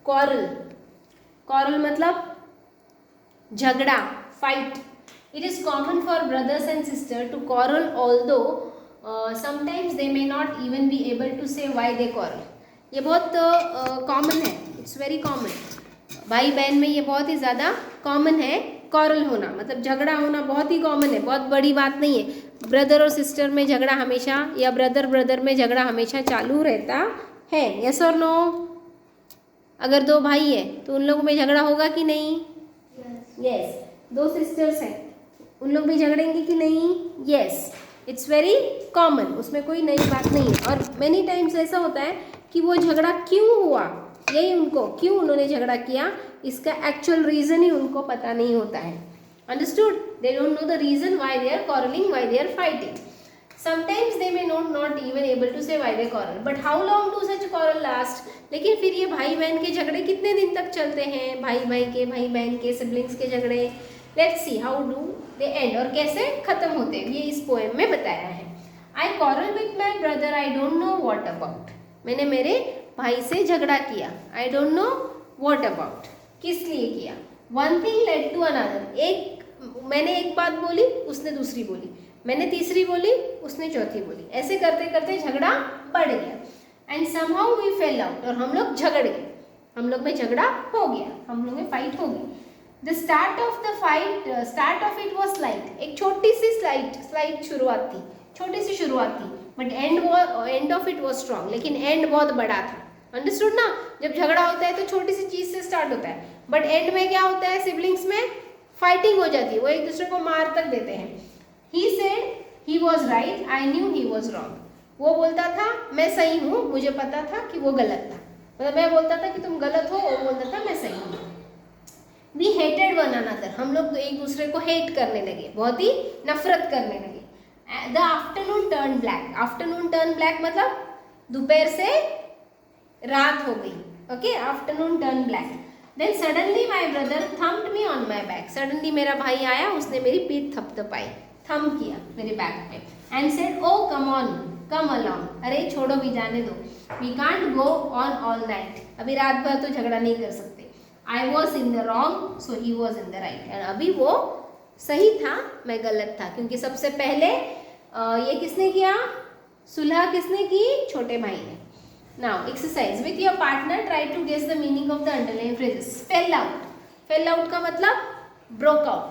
quarrel. Quarrel मतलब झगड़ा, fight. It is common for brothers and sisters to quarrel, although sometimes they may not even be able to say why they quarrel. ये बहुत common है, it's very common. भाई बहन में ये बहुत ही ज़्यादा कॉमन है quarrel होना, मतलब झगड़ा होना बहुत ही कॉमन है, बहुत बड़ी बात नहीं है. ब्रदर और सिस्टर में झगड़ा हमेशा, या ब्रदर ब्रदर में झगड़ा हमेशा चालू रहता है. यस और नो? अगर दो भाई है तो उन लोगों में झगड़ा होगा कि नहीं? यस. दो सिस्टर्स हैं, उन लोग भी झगड़ेंगे कि नहीं? यस. इट्स वेरी कॉमन, उसमें कोई नई बात नहीं है. और मेनी टाइम्स ऐसा होता है कि वो झगड़ा क्यों हुआ, यही उनको, क्यों उन्होंने झगड़ा किया, इसका एक्चुअल रीज़न ही उनको पता नहीं होता है. Understood? They don't know the reason why they are quarreling, why they are fighting. Sometimes they may not even able to say why they quarrel. But how long do such quarrel last? लेकिन फिर ये भाई बहन के झगड़े कितने दिन तक चलते हैं? भाई भाई बहन के, सिबलिंग्स के झगड़े. Let's see how do they end, और कैसे खत्म होते हैं, ये इस पोएम में बताया है. I quarrel with my brother, I don't know what about. मैंने मेरे भाई से झगड़ा किया. I don't know what about. किस लिए किया? One thing led to another. मैंने एक बात बोली, उसने दूसरी बोली, मैंने तीसरी बोली, उसने चौथी बोली. ऐसे करते करते झगड़ा बढ़ गया. And somehow we fell out, और हम लोग झगड़ गए, हम लोग में झगड़ा हो गया, हम लोग में फाइट हो गई. The start of it was slight. एक छोटी सी स्लाइट शुरुआत थी, छोटी सी शुरुआत थी. But end of it was strong. लेकिन एंड बहुत बड़ा था. अंडरस्टूड ना? जब झगड़ा होता है तो छोटी सी चीज़ से स्टार्ट होता है, बट एंड में क्या होता है? सिबलिंग्स में फाइटिंग हो जाती है, वो एक दूसरे को मार तक देते हैं. He said he was right, I knew he was wrong. वो बोलता था मैं सही हूँ, मुझे पता था कि वो गलत था. मतलब मैं बोलता था कि तुम गलत हो, वो बोलता था मैं सही हूँ. We hated one another. हम लोग एक दूसरे को हेट करने लगे, बहुत ही नफरत करने लगे. The afternoon turned black. Afternoon turned black मतलब दोपहर से रात हो गई. Okay, afternoon turned black. Then suddenly my brother thumped me on my back. Suddenly मेरा भाई आया, उसने मेरी पीठ थपथपाई, थंब किया मेरे बैक पे. And said, oh come on, come along. अरे छोड़ो भी, जाने दो. We can't go on all night. अभी रात भर तो झगड़ा नहीं कर सकते. I was in the wrong, so he was in the right. And अभी वो सही था, मैं गलत था, क्योंकि सबसे पहले ये किसने किया? सुलह किसने की? छोटे भाई ने. Now exercise with your partner, try to guess the meaning of the underlined phrases. Fell out. Fell out का मतलब broke out,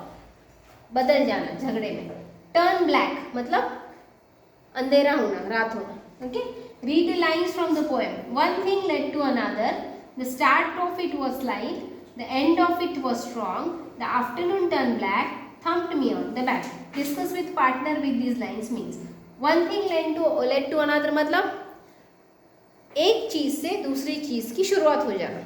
बदल जाना झगड़े में. Turn black मतलब अंधेरा होना, रात होना. Okay? Read the lines from the poem. One thing led to another. The start of it was light. The end of it was strong. The afternoon turned black. Thumped me on the back. Discuss with partner with these lines means. One thing led to another मतलब एक चीज़ से दूसरी चीज़ की शुरुआत हो जाना.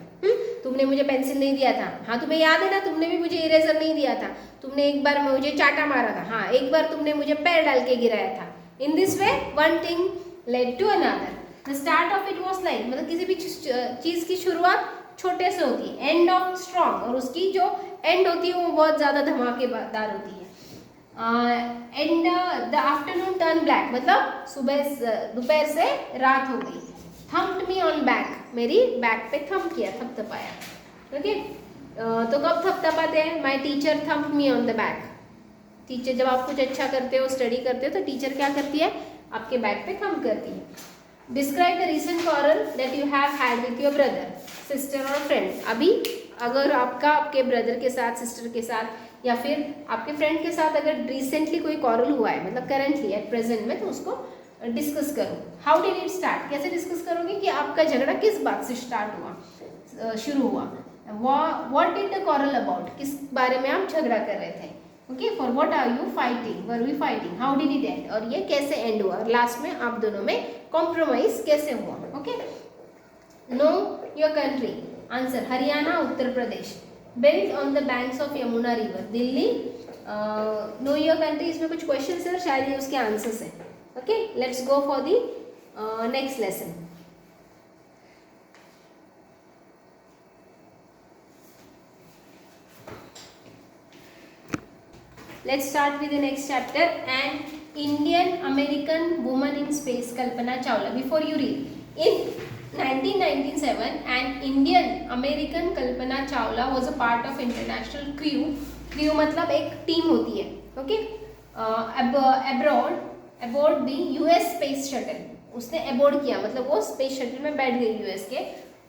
तुमने मुझे पेंसिल नहीं दिया था, हाँ तुम्हें याद है ना, तुमने भी मुझे इरेजर नहीं दिया था, तुमने एक बार मुझे चाटा मारा था, हाँ एक बार तुमने मुझे पैर डाल के गिराया था. In this way one thing led to another. The start of it was light मतलब किसी भी चीज़ की शुरुआत छोटे से होती है. एंड ऑफ स्ट्रॉन्ग, और उसकी जो एंड होती है वो बहुत ज़्यादा धमाकेदार होती है. And the afternoon turn black मतलब सुबह दोपहर से रात हो गई. थम्प्ड मी ऑन बैक, मेरी बैक पे थम्प किया, थपथपाया. ओके, तो कब थपथपाते हैं? My teacher thumped me on the back. Teacher जब आप कुछ अच्छा करते हो, स्टडी करते हो, तो टीचर क्या करती है? आपके बैक पे थम्प करती है. Describe the recent quarrel that you have had with your brother, sister और फ्रेंड. अभी अगर आपका आपके ब्रदर के साथ, सिस्टर के साथ या फिर आपके फ्रेंड के साथ अगर रिसेंटली कोई क्वारल हुआ है, मतलब करेंटली एट प्रेजेंट में, तो उसको डिस्कस करो. How did it start? कैसे डिस्कस करोगे कि आपका झगड़ा किस बात से स्टार्ट हुआ, शुरू हुआ. What did the quarrel about, किस बारे में आप झगड़ा कर रहे थे. Okay, for what are you fighting, were we fighting, how did it end, और ये कैसे एंड हुआ, और लास्ट में आप दोनों में कॉम्प्रोमाइज कैसे हुआ. Okay, know your country. Answer Haryana, Uttar Pradesh. Built on the banks of Yamuna river, Delhi. Know your country, इसमें कुछ क्वेश्चन है, शायद ये उसके आंसर्स हैं. Okay, let's go for the next lesson. Let's start with the next chapter. An Indian American woman in space, Kalpana Chawla. Before you read, in 1997 an Indian American Kalpana Chawla was a part of international crew मतलब एक team होती है, okay, aboard the US space shuttle, उसने aboard किया मतलब वो space shuttle में बैठ गई यूएस के,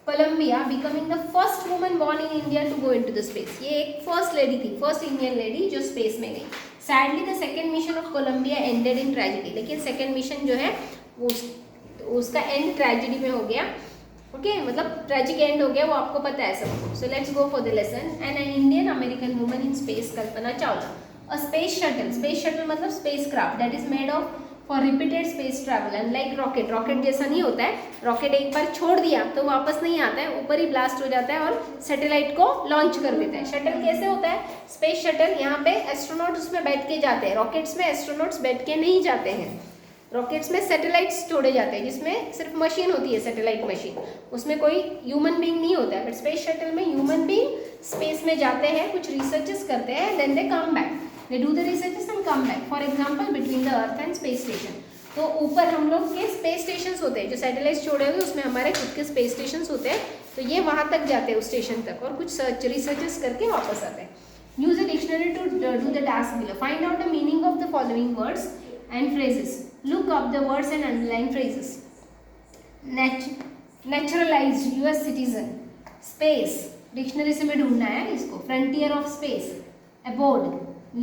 Columbia becoming the first woman born in India to go into the space, ये एक फर्स्ट लेडी थी, फर्स्ट इंडियन लेडी जो स्पेस में गई। Sadly the second mission of Columbia ended in tragedy, लेकिन सेकेंड मिशन जो है वो उसका एंड ट्रेजेडी में हो गया, ओके, मतलब ट्रेजिक एंड हो गया, वो आपको पता है सबको। So let's go for the lesson. An Indian American woman in space Kalpana Chawla, a space shuttle मतलब spacecraft that is made of for repeated space travel, unlike rocket, rocket जैसा नहीं होता है, रॉकेट एक बार छोड़ दिया तो वापस नहीं आता है, ऊपर ही ब्लास्ट हो जाता है और सैटेलाइट को लॉन्च कर देता है। शटल कैसे होता है, स्पेस शटल, यहाँ पे एस्ट्रोनॉट उसमें बैठ के जाते हैं, रॉकेट्स में एस्ट्रोनॉट्स बैठ के नहीं जाते हैं, रॉकेट्स में सैटेलाइट्स छोड़े जाते हैं जिसमें सिर्फ मशीन होती है, सैटेलाइट मशीन, उसमें कोई ह्यूमन बीइंग नहीं होता है, बट स्पेस शटल में ह्यूमन बीइंग स्पेस में जाते हैं, कुछ रिसर्चेस करते हैं, then they come back, they do the researches and come back, for example between the earth and space station. तो ऊपर हम लोग के स्पेस स्टेशंस होते हैं, जो सैटेलाइट्स छोड़े हुए उसमें हमारे खुद के स्पेस स्टेशंस होते हैं, तो ये वहाँ तक जाते हैं उस स्टेशन तक और कुछ रिसर्चेस करके वापस आते हैं। Use a dictionary to do the task below, find out the meaning of the following words and phrases, look up the words and underline phrases. Naturalized US citizen, space, dictionary से में ढूंढना है इसको, frontier of space, aboard,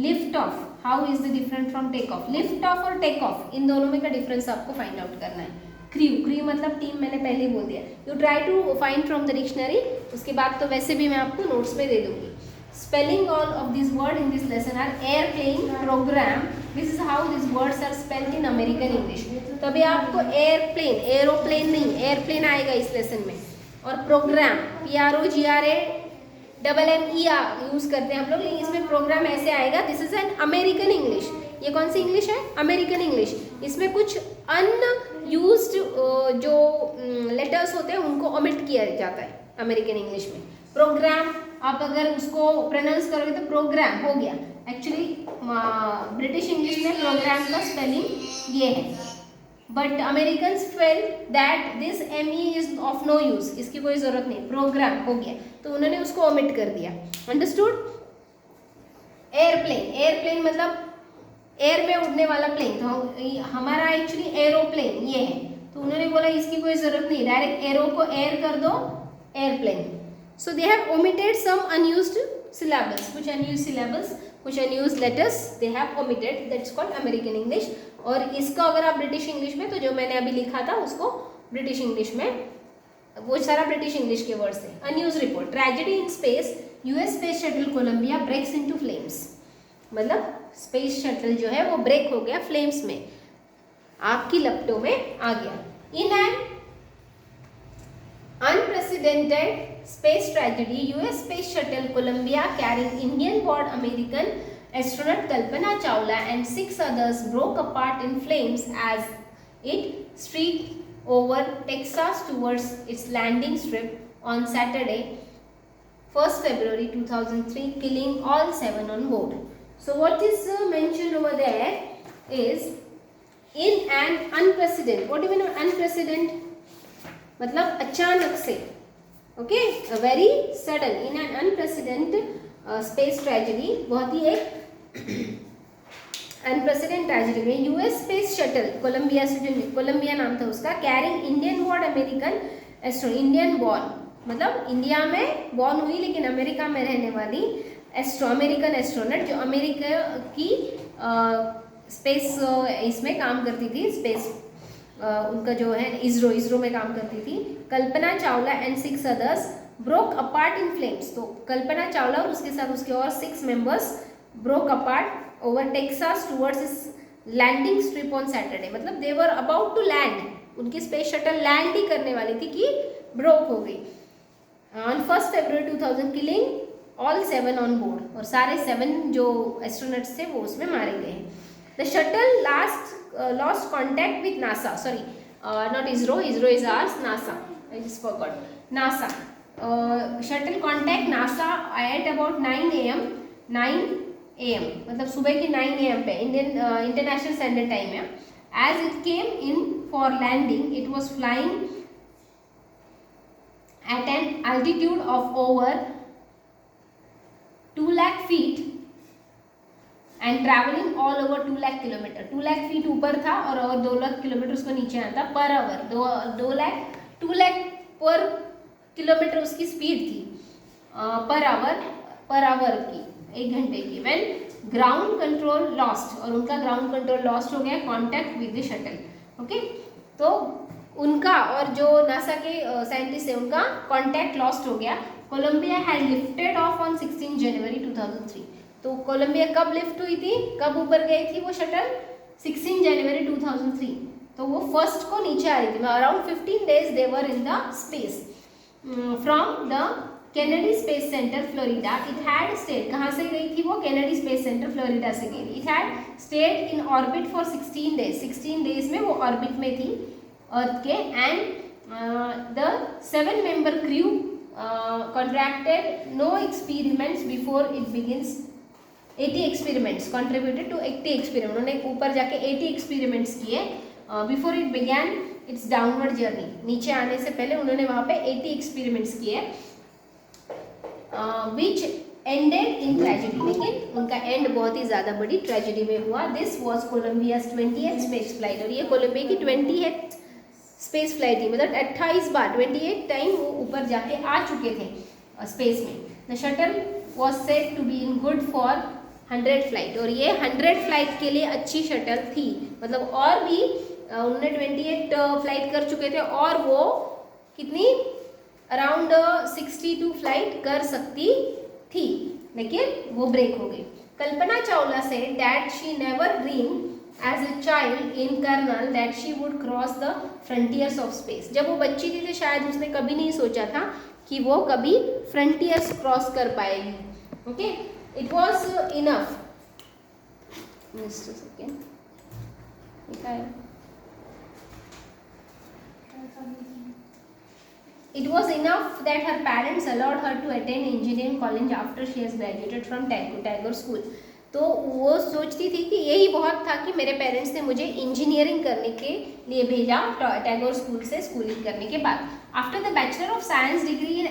lift off, how is the different from take off, lift off और take off इन दोनों में का difference आपको फाइंड आउट करना है। क्रू मतलब टीम, मैंने पहले ही बोल दिया, you try to find from the dictionary, उसके बाद तो वैसे भी मैं आपको नोट्स में दे दूंगी। Spelling all of these words in this lesson are airplane, program. This is how these words are spelled in American English. तभी आपको एयरप्लेन, एरोप्लेन नहीं, एयरप्लेन आएगा इस लेसन में, और प्रोग्राम PROGRAMMER यूज करते हैं हम लोग, लेकिन इसमें प्रोग्राम ऐसे आएगा, this is an American English. ये कौन सी इंग्लिश है, अमेरिकन इंग्लिश। इसमें कुछ अनयूज्ड जो लेटर्स होते हैं उनको ओमिट किया जाता है अमेरिकन इंग्लिश में। प्रोग्राम आप अगर उसको प्रोनाउंस करोगे तो प्रोग्राम हो गया, एक्चुअली ब्रिटिश इंग्लिश में प्रोग्राम का स्पेलिंग ये है, but American fail that this ME is of no use, इसकी कोई जरूरत नहीं, प्रोग्राम हो गया, तो उन्होंने उसको ओमिट कर दिया। अंडरस्टूड। एयरप्लेन, एयरप्लेन मतलब एयर में उड़ने वाला प्लेन, तो हमारा एक्चुअली एरोप्लेन ये है, तो उन्होंने बोला इसकी कोई जरूरत नहीं, डायरेक्ट एरो को एयर कर दो, airplane. So they have omitted some unused syllables, कुछ unused syllables, कुछ unused letters they have omitted, that's called American English। और इसका अगर आप ब्रिटिश इंग्लिश में, तो जो मैंने अभी लिखा था उसको ब्रिटिश इंग्लिश में, वो सारा ब्रिटिश इंग्लिश के वर्ड्स थे। A news report, tragedy in space, US space shuttle Columbia breaks into flames, मतलब स्पेस शटल जो है वो ब्रेक हो गया, फ्लेम्स में, आग की लपटों में आ गया। In an unprecedented space tragedy, US space shuttle Columbia carrying Indian-born American astronaut Kalpana Chawla and 6 others broke apart in flames as it streaked over Texas towards its landing strip on Saturday, 1st February 2003, killing all 7 on board. So what is mentioned over there is in an unprecedented. What do you mean unprecedented? मतलब अचानक से, okay, very sudden, in an unprecedented space tragedy, बहुत ही एक unprecedented tragedy में US space shuttle Colombia से, जो Colombia नाम था उसका, carrying Indian born American astronaut, Indian born मतलब इंडिया में बॉर्न हुई लेकिन अमेरिका में रहने वाली अमेरिकन एस्ट्रोनॉट, जो अमेरिका की स्पेस इसमें काम करती थी, स्पेस उनका जो है इसरो में काम करती थी, Kalpana Chawla and 6 others broke apart in flames. तो कल्पना चावला और उसके साथ उसके और 6 members broke apart over Texas towards इस लैंडिंग स्ट्रिप ऑन सैटरडे, मतलब they were about to land, उनकी स्पेस शटल लैंड ही करने वाली थी कि ब्रोक हो गई। On 1st February 2000 killing all 7 on board, और सारे 7 जो एस्ट्रोनॉट्स थे वो उसमें मारे गए हैं। The shuttle lost contact with NASA, sorry, not ISRO is ours, NASA, I just forgot, NASA, shuttle contact NASA at about 9 AM मतलब सुबह की 9 AM पे इंटरनेशनल स्टैंडर्ड टाइम है। As it came in for landing, it was flying at an altitude of over 2 lakh feet and traveling all over 2 lakh kilometre. 2 lakh feet ऊपर था और 2 lakh kilometre उसको नीचे आया था पर आवर. 2 लाख पर किलोमीटर उसकी स्पीड थी पर आवर की, 1 घंटे की. व्हेन ग्राउंड कंट्रोल लॉस्ट, और उनका ग्राउंड कंट्रोल लॉस्ट हो गया contact with the shuttle. Okay, तो उनका और जो नासा के साइंटिस्ट है उनका कॉन्टैक्ट लॉस्ट हो गया. Columbia had lifted off on 16 January 2003. तो कोलंबिया कब लिफ्ट हुई थी, कब ऊपर गई थी वो शटल? 16 जनवरी 2003. तो वो फर्स्ट को नीचे आ रही थी. Around 15 days they were in the space from the Kennedy Space centre Florida. It had state, कहाँ से गई थी वो? कैनेडी स्पेस सेंटर फ्लोरिडा से गई थी. It had stayed in orbit for 16 days. 16 days में वो ऑर्बिट में थी अर्थ के. And the 7-member crew contracted no experiments before it begins. 80 experiments contributed to 80 experiment. उन्होंने ऊपर जाके 80 एक्सपेरिमेंट्स किए before it began it's downward journey. नीचे आने से पहले उन्होंने वहाँ पे 80 एक्सपेरिमेंट्स किए विच एंडेड इन ट्रेजेडी. लेकिन उनका एंड बहुत ही ज़्यादा बड़ी ट्रेजेडी में हुआ. This was Columbia's 20th space flight. और ये कोलंबिया की 20th स्पेस फ्लाइट थी. मतलब 28 बार 28 टाइम वो ऊपर जाके आ चुके थे स्पेस में. The shuttle was said to be in good for 100 flight. और ये 100 फ्लाइट के लिए अच्छी शटल थी. मतलब और भी उन्होंने 28 फ्लाइट कर चुके थे और वो कितनी अराउंड 62 फ्लाइट कर सकती थी, लेकिन वो ब्रेक हो गई. Kalpana Chawla said that she never dream as a child in Karnal that she would cross the frontiers of space. जब वो बच्ची थी तो शायद उसने कभी नहीं सोचा था कि वो कभी फ्रंटियर्स क्रॉस कर पाएगी. Okay, it was enough. Just a second, It was enough that her parents allowed her to attend engineering college after she has graduated from Tagore School. तो वो सोचती थी कि यही बहुत था कि मेरे पेरेंट्स ने मुझे इंजीनियरिंग करने के लिए भेजा टैगोर स्कूल से स्कूलिंग करने के बाद. After the bachelor of science degree in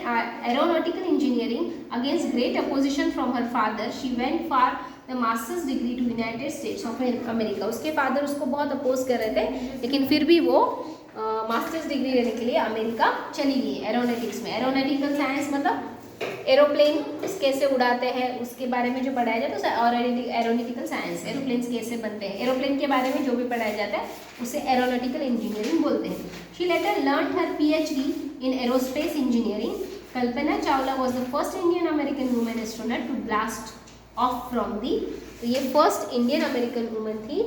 aeronautical engineering against great opposition from her father she went for the masters degree to United States of America. उसके फादर उसको बहुत अपोज कर रहे थे, लेकिन फिर भी वो मास्टर्स डिग्री लेने के लिए अमेरिका चली गई एरोनॉटिक्स में. एरोनॉटिकल साइंस मतलब एरोप्लेन कैसे उड़ाते हैं उसके बारे में जो पढ़ाया जाता है, और एरोनॉटिकल साइंस एरोप्लेन कैसे बनते हैं, एरोप्लेन के बारे में जो भी पढ़ाया जाता है उसे एरोनॉटिकल इंजीनियरिंग बोलते हैं. She later learn her PhD in aerospace engineering. Kalpana Chawla was the first Indian American women astronaut to blast off from the. तो ये फर्स्ट इंडियन अमेरिकन वुमेन थी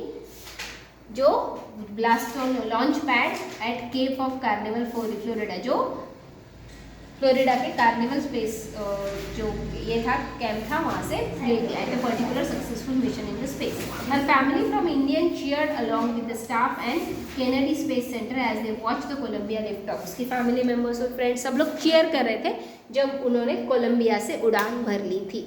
जो blast on launch pad at Cape of Canaveral Florida, जो Florida के Canaveral space जो ये था camp था वहाँ से ले गया at a particular successful mission in the space. Her family from Indian cheered along with the staff and Kennedy Space Center as they watch the Columbia lift off. उसकी family members और friends सब लोग cheer कर रहे थे जब उन्होंने Colombia से उड़ान भर ली थी.